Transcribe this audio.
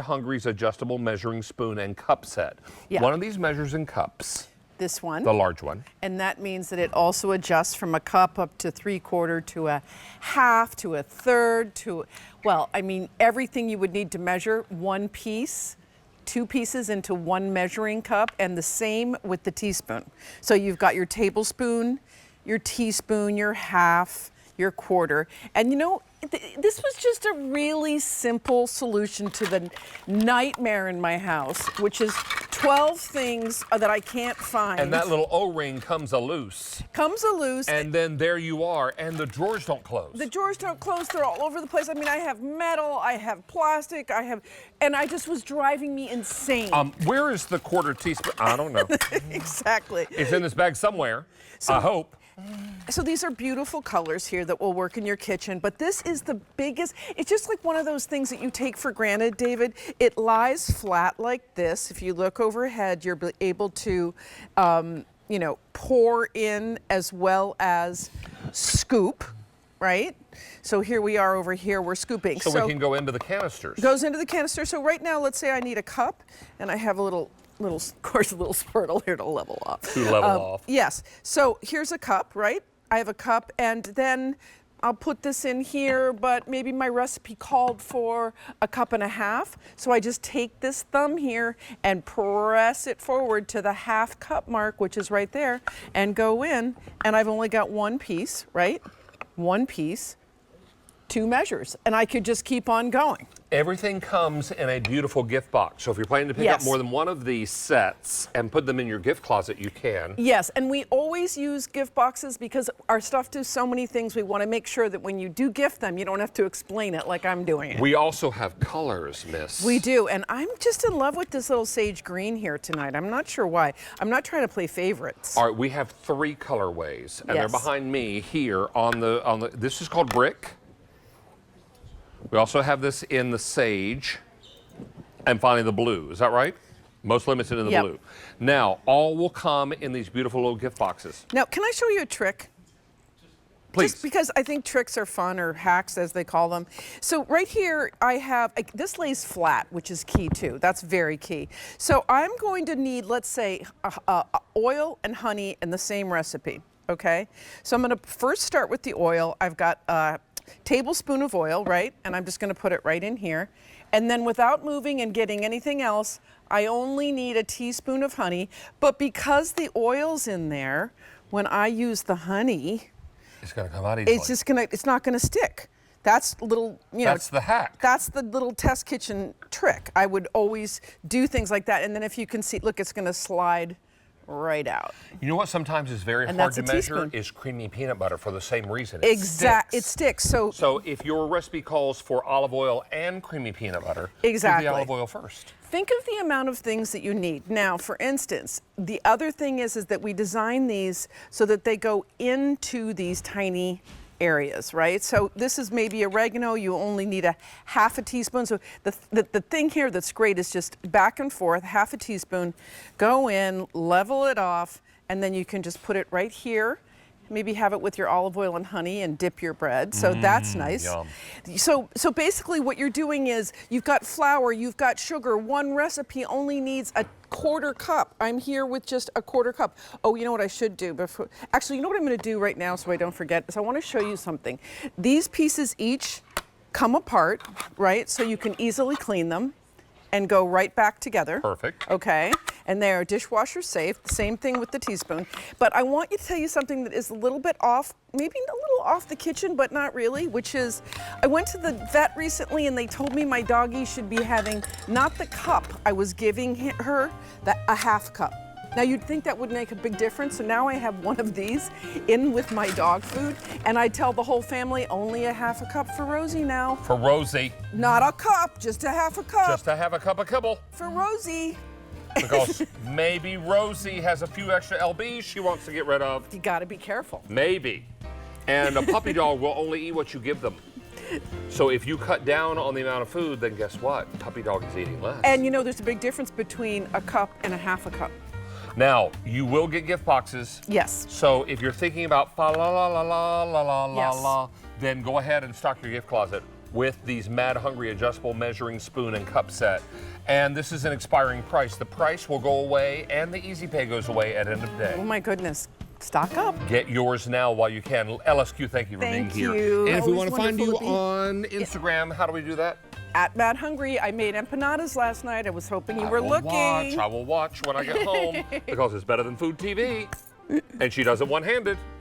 Hungry's adjustable measuring spoon and cup set. Yeah. One of these measures in cups. This one. The large one. And that means that it also adjusts from a cup up to 3/4 to a half to a third to, well, I mean, everything you would need to measure, one piece, 2 pieces into one measuring cup, and the same with the teaspoon. So you've got your tablespoon, your teaspoon, your half, your quarter. And you know, this was just a really simple solution to the nightmare in my house, which is 12 things that I can't find. And that little O-ring comes loose. And then there you are, and the drawers don't close. The drawers don't close, they're all over the place. I mean, I have metal, I have plastic, and I just was driving me insane. Where is the quarter teaspoon? I don't know. Exactly. It's in this bag somewhere, I hope. So these are beautiful colors here that will work in your kitchen, but this is the biggest, it's just like one of those things that you take for granted, David. It lies flat like this. If you look overhead, you're able to, you know, pour in as well as scoop, right? So here we are over here, we're scooping. So we can go into the canisters. Goes into the canister. So right now, let's say I need a cup, and I have a little spurtle here to level off. To level off. Yes. So here's a cup, right? I have a cup, and then I'll put this in here, but maybe my recipe called for a 1.5 cups. So I just take this thumb here and press it forward to the 1/2 cup mark, which is right there, and go in. And I've only got one piece, right? One piece, 2 measures, and I could just keep on going. Everything comes in a beautiful gift box. So if you're planning to pick up more than one of these sets and put them in your gift closet, you can. Yes, and we always use gift boxes because our stuff does so many things. We want to make sure that when you do gift them, you don't have to explain it like I'm doing it. We also have colors, Miss. We do, and I'm just in love with this little sage green here tonight. I'm not sure why. I'm not trying to play favorites. All right, we have 3 colorways, and they're behind me here on the, this is called brick. We also have this in the sage, and finally the blue. Is that right? Most limited in the blue. Now, all will come in these beautiful little gift boxes. Now, can I show you a trick? Please. Just because I think tricks are fun, or hacks as they call them. So right here I have, this lays flat, which is key too. That's very key. So I'm going to need, let's say, oil and honey in the same recipe, okay? So I'm gonna first start with the oil. I've got a tablespoon of oil, right? And I'm just gonna put it right in here. And then without moving and getting anything else, I only need a teaspoon of honey. But because the oil's in there, when I use the honey, it's gonna come out easily. It's not gonna stick. That's little, you know. That's the hack. That's the little test kitchen trick. I would always do things like that. And then if you can see, look, it's gonna slide right out. You know what sometimes is very hard to measure is creamy peanut butter for the same reason. Exactly. It sticks. So if your recipe calls for olive oil and creamy peanut butter, do the olive oil first. Think of the amount of things that you need. Now, for instance, the other thing is that we design these so that they go into these tiny areas, right? So this is maybe oregano, you only need a 1/2 teaspoon. So the thing here that's great is just back and forth, 1/2 teaspoon, go in, level it off, and then you can just put it right here. Maybe have it with your olive oil and honey and dip your bread. So that's nice. Yum. So basically what you're doing is you've got flour, you've got sugar. One recipe only needs a 1/4 cup. I'm here with just a 1/4 cup. Oh, you know what I should do before? Actually, you know what I'm gonna do right now so I don't forget is I wanna show you something. These pieces each come apart, right? So you can easily clean them and go right back together. Perfect. Okay, and they're dishwasher safe. Same thing with the teaspoon. But I want you to tell you something that is a little bit off, maybe a little off the kitchen, but not really, which is, I went to the vet recently and they told me my doggie should be having, not the cup I was giving her, a 1/2 cup. Now you'd think that would make a big difference, so now I have one of these in with my dog food, and I tell the whole family only a 1/2 cup for Rosie now. For Rosie. Not a cup, just a 1/2 cup. Just to have a cup of kibble. For Rosie. Because maybe Rosie has a few extra lbs she wants to get rid of. You gotta be careful. Maybe. And a puppy dog will only eat what you give them. So if you cut down on the amount of food, then guess what? Puppy dog is eating less. And you know there's a big difference between a cup and a 1/2 cup. Now, you will get gift boxes. Yes. So if you're thinking about fa la la la la la la la la, then go ahead and stock your gift closet with these Mad Hungry adjustable measuring spoon and cup set. And this is an expiring price. The price will go away and the easy pay goes away at end of day. Oh my goodness. Stock up. Get yours now while you can. LSQ, thank you for being here. Thank you. And if we Always want to find you wonderful to on Instagram, how do we do that? At Mad Hungry, I made empanadas last night. I was hoping you were looking. I will watch when I get home because it's better than food TV. And she does it one-handed.